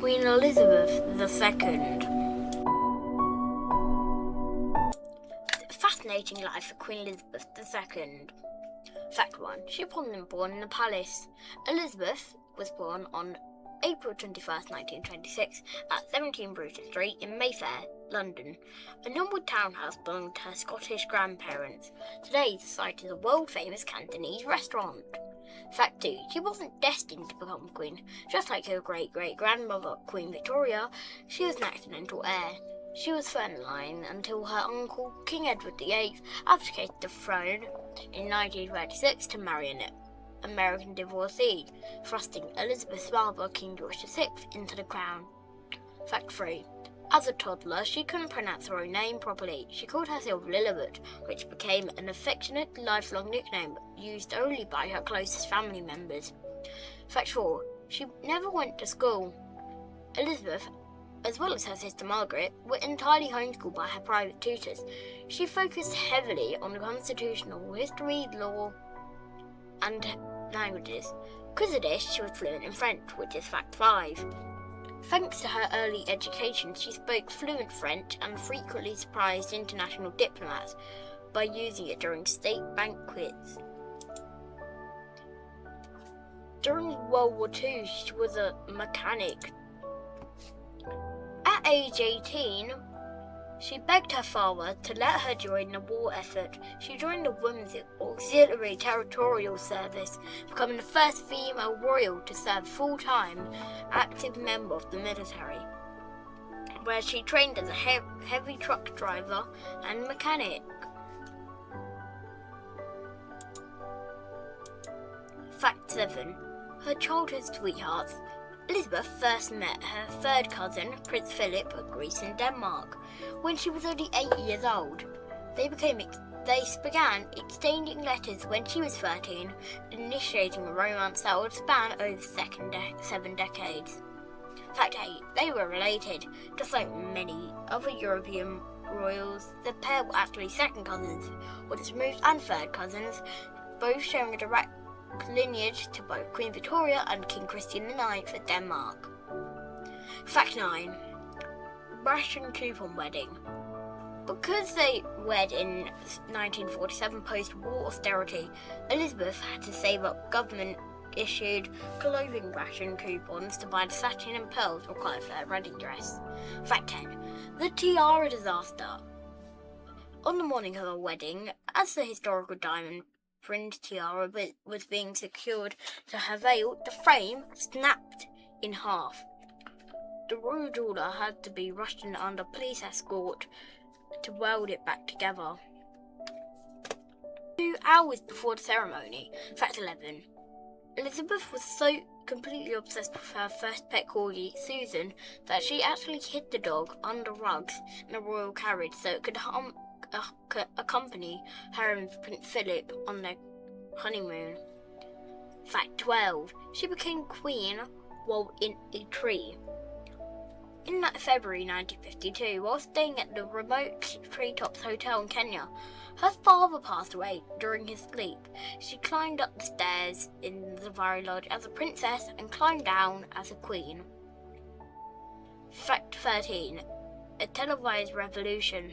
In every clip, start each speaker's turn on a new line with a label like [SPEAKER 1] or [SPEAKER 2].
[SPEAKER 1] Queen Elizabeth II. Fascinating life of Queen Elizabeth II. Fact 1. She wasn't born in a palace. Elizabeth was born on April 21st, 1926 at 17 Bruton Street in Mayfair, London. A normal townhouse belonged to her Scottish grandparents. Today the site is a world-famous Cantonese restaurant. Fact 2. She wasn't destined to become queen. Just like her great-great-grandmother, Queen Victoria, she was an accidental heir. She was third in line until her uncle, King Edward VIII, abdicated the throne in 1936 to marry an American divorcee, thrusting Elizabeth's father, King George VI, into the crown. Fact 3. As a toddler, she couldn't pronounce her own name properly. She called herself Lilibet, which became an affectionate, lifelong nickname used only by her closest family members. Fact 4. She never went to school. Elizabeth, as well as her sister Margaret, were entirely homeschooled by her private tutors. She focused heavily on constitutional history, law, and languages. Because of this, she was fluent in French, which is fact 5. Thanks to her early education, she spoke fluent French and frequently surprised international diplomats by using it during state banquets. During World War II, she was a mechanic. At age 18, she begged her father to let her join the war effort. She joined the Women's Auxiliary Territorial Service, becoming the first female royal to serve full-time active member of the military, where she trained as a heavy truck driver and mechanic. Fact 7. Her childhood sweethearts. Elizabeth first met her third cousin, Prince Philip, of Greece and Denmark, when she was only 8 years old. They began exchanging letters when she was 13, initiating a romance that would span over 7 decades. Fact 8. They were related. Just like many other European royals, the pair were actually second cousins, or removed and third cousins, both sharing a direct lineage to both Queen Victoria and King Christian IX of Denmark. Fact 9. Ration coupon wedding. Because they wed in 1947 post-war austerity, Elizabeth had to save up government-issued clothing ration coupons to buy the satin and pearls required for her wedding dress. Fact 10. The tiara disaster. On the morning of her wedding, as the historical diamond fringe tiara was being secured to her veil, the frame snapped in half. The royal jeweller had to be rushed in under police escort to weld it back together. 2 hours before the ceremony. Fact 11. Elizabeth was so completely obsessed with her first pet corgi, Susan, that she actually hid the dog under rugs in a royal carriage so it could accompany her and Prince Philip on their honeymoon. Fact 12. She became queen while in a tree. In February 1952, while staying at the remote Treetops Hotel in Kenya, her father passed away during his sleep. She climbed up the stairs in the Safari Lodge as a princess and climbed down as a queen. Fact 13. A televised revolution.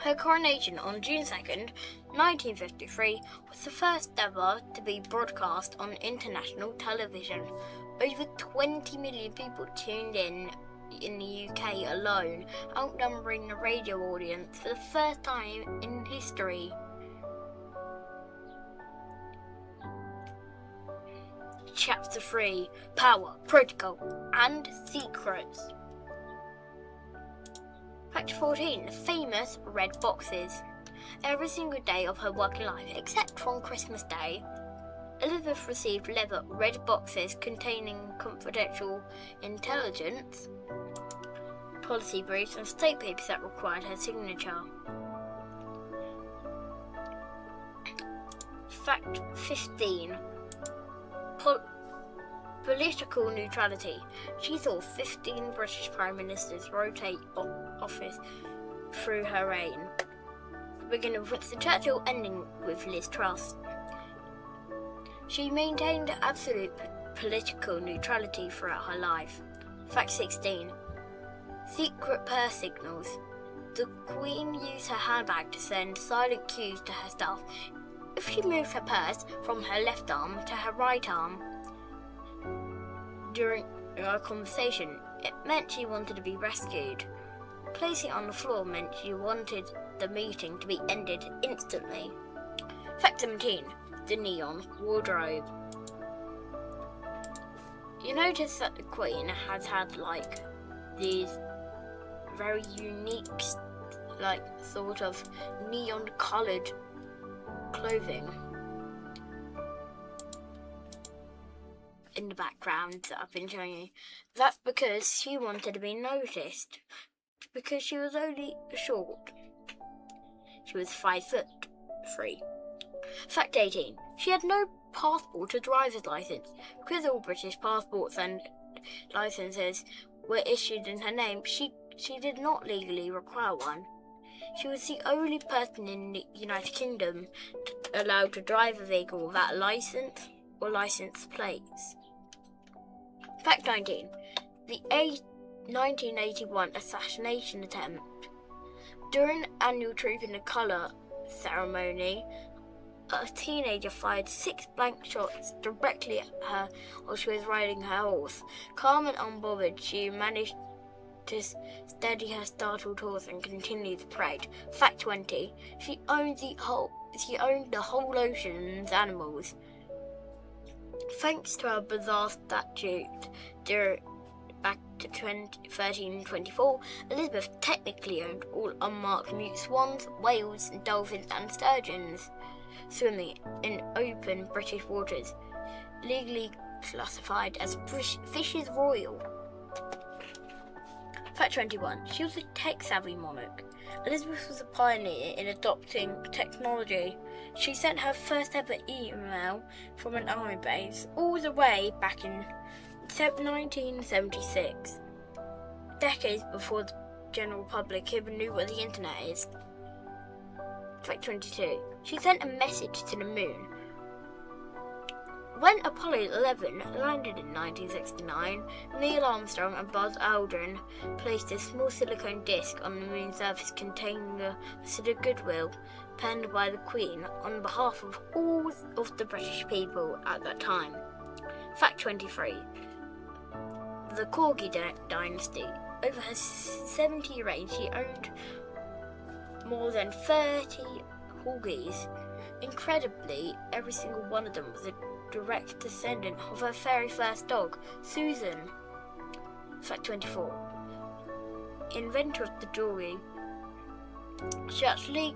[SPEAKER 1] Her coronation on June 2nd, 1953, was the first ever to be broadcast on international television. Over 20 million people tuned in the UK alone, outnumbering the radio audience for the first time in history. Chapter 3. Power, Protocol, and Secrets. Fact 14. The famous red boxes. Every single day of her working life, except on Christmas Day, Elizabeth received leather red boxes containing confidential intelligence, policy briefs, and state papers that required her signature. Fact 15. Political neutrality. She saw 15 British Prime Ministers rotate office through her reign, beginning with Winston Churchill, ending with Liz Truss. She maintained absolute political neutrality throughout her life. Fact 16. Secret purse signals. The Queen used her handbag to send silent cues to her staff. If she moved her purse from her left arm to her right arm during a conversation, it meant she wanted to be rescued. Placing it on the floor meant she wanted the meeting to be ended instantly. Fact 17. The neon wardrobe. You notice that the Queen has had these very unique sort of neon coloured clothing in the background that I've been showing you. That's because she wanted to be noticed, because she was only short. She was 5'3". Fact 18. She had no passport or driver's licence. Because all British passports and licences were issued in her name, she did not legally require one. She was the only person in the United Kingdom allowed to drive a vehicle without a licence or licence plates. Fact 19. The 1981 assassination attempt. During the annual Trooping the Colour ceremony, a teenager fired 6 blank shots directly at her while she was riding her horse. Calm and unbothered, she managed to steady her startled horse and continue the parade. Fact 20. She owned the whole ocean's animals. Thanks to her bizarre statute back to 1324, Elizabeth technically owned all unmarked mute swans, whales, dolphins and sturgeons swimming in open British waters, legally classified as fishes royal. Fact 21. She was a tech-savvy monarch. Elizabeth was a pioneer in adopting technology. She sent her first ever email from an army base all the way back in 1976, decades before the general public even knew what the internet is. Fact 22. She sent a message to the moon. When Apollo 11 landed in 1969, Neil Armstrong and Buzz Aldrin placed a small silicone disc on the moon's surface containing a message of goodwill penned by the Queen on behalf of all of the British people at that time. Fact 23. The Corgi dynasty. Over her 70-year reign, she owned more than 30 corgis. Incredibly, every single one of them was a direct descendant of her very first dog, Susan. Fact 24. Inventor of the jewelry. She actually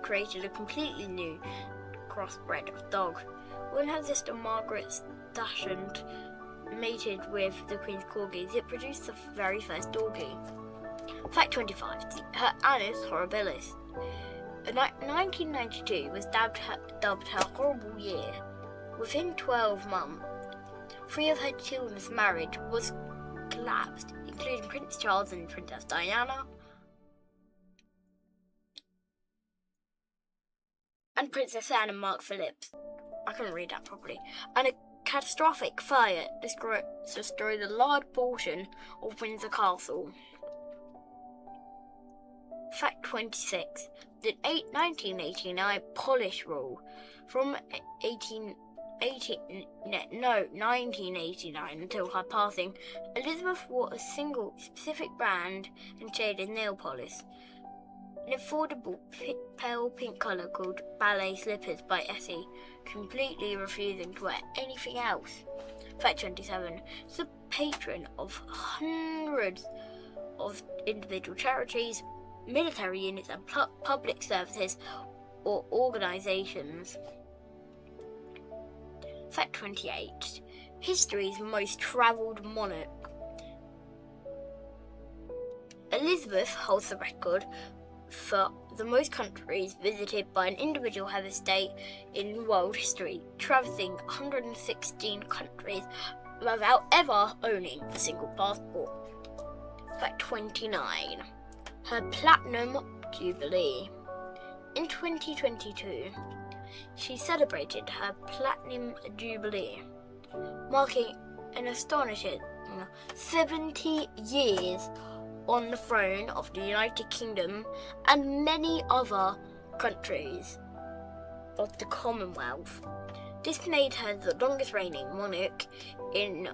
[SPEAKER 1] created a completely new crossbred of dog. When her sister Margaret Dachshund mated with the Queen's corgis, it produced the very first doggy. Fact 25. Her Annus Horribilis. 1992 was dubbed her horrible year. Within 12 months, 3 of her children's marriage was collapsed, including Prince Charles and Princess Diana, and Princess Anne and Mark Phillips. I couldn't read that properly. And a catastrophic fire destroyed a large portion of Windsor Castle. Fact 26. The 1989 Polish rule. From 1989 until her passing, Elizabeth wore a single specific brand and shade of nail polish. An affordable pale pink colour called ballet slippers by Essie, completely refusing to wear anything else. Fact 27. She's a patron of hundreds of individual charities, military units and public services or organisations. Fact 28. History's most travelled monarch. Elizabeth holds the record for the most countries visited by an individual head of state in world history, traversing 116 countries without ever owning a single passport. Fact 29. Her Platinum Jubilee. In 2022, she celebrated her Platinum Jubilee, marking an astonishing 70 years on the throne of the United Kingdom and many other countries of the Commonwealth. This made her the longest reigning monarch in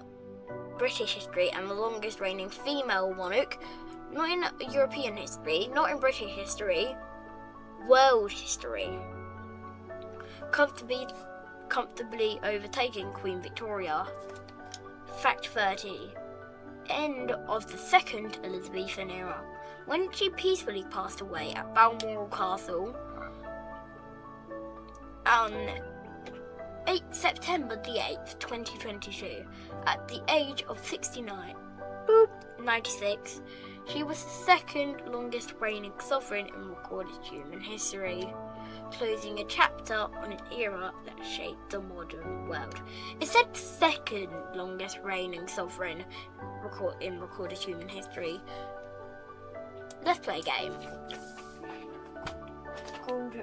[SPEAKER 1] British history and the longest reigning female monarch, not in European history, not in British history, world history. Comfortably overtaking Queen Victoria. Fact 30. End of the Second Elizabethan era. When she peacefully passed away at Balmoral Castle on September the 8th, 2022, at the age of 69. 96. She was the second longest reigning sovereign in recorded human history, closing a chapter on an era that shaped the modern world. It said second longest reigning sovereign in recorded human history. Let's play a game called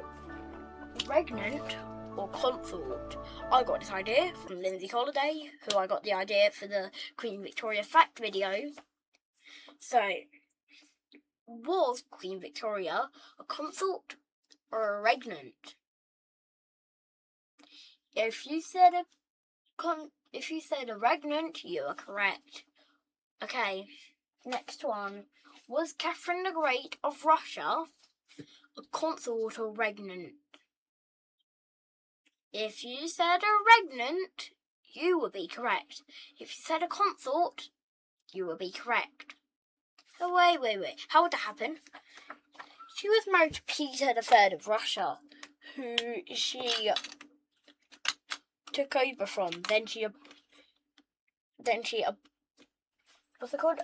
[SPEAKER 1] Regnant or Consort. I got this idea from Lindsay Holiday, who I got the idea for the Queen Victoria fact video. So, was Queen Victoria a consort or a regnant? If you said a regnant, you are correct. Okay, next one. Was Catherine the Great of Russia a consort or regnant? If you said a regnant, you would be correct. If you said a consort, you would be correct. Oh, wait. How would that happen? She was married to Peter III of Russia, who she took over from. Then she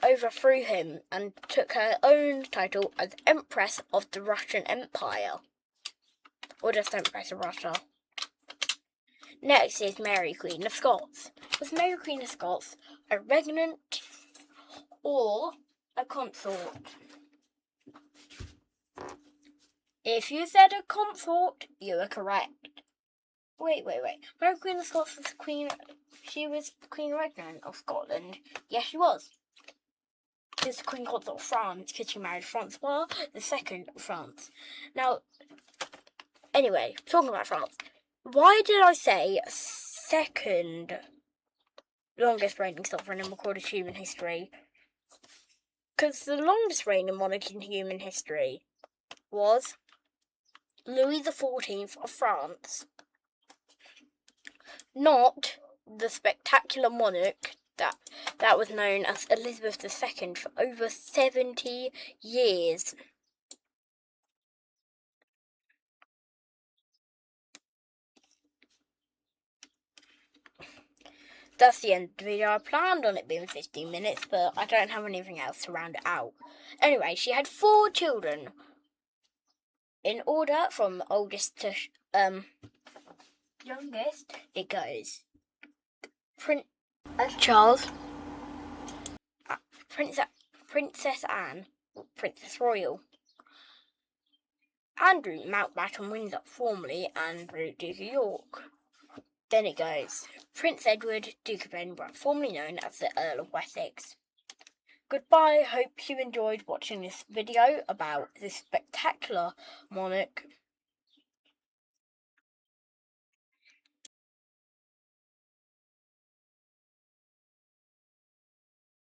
[SPEAKER 1] overthrew him and took her own title as Empress of the Russian Empire. Or just Empress of Russia. Next is Mary, Queen of Scots. Was Mary, Queen of Scots a regnant or a consort? If you said a consort, you are correct. Wait. Mary, Queen of Scots was Queen. She was Queen Regnant of Scotland. Yes, she was. She was the Queen Consort of France because she married Francois II of France. Now, anyway, talking about France. Why did I say second longest reigning sovereign in recorded human history? Because the longest reigning monarch in human history was Louis XIV of France. Not the spectacular monarch that was known as Elizabeth II for over 70 years. That's the end of the video. I planned on it being 15 minutes, but I don't have anything else to round it out. Anyway, she had 4 children. In order from oldest to youngest, it goes Prince Charles, Princess Anne, Princess Royal, Andrew Mountbatten Windsor, formerly Andrew Duke of York. Then it goes Prince Edward, Duke of Edinburgh, formerly known as the Earl of Wessex. Goodbye, hope you enjoyed watching this video about this spectacular monarch.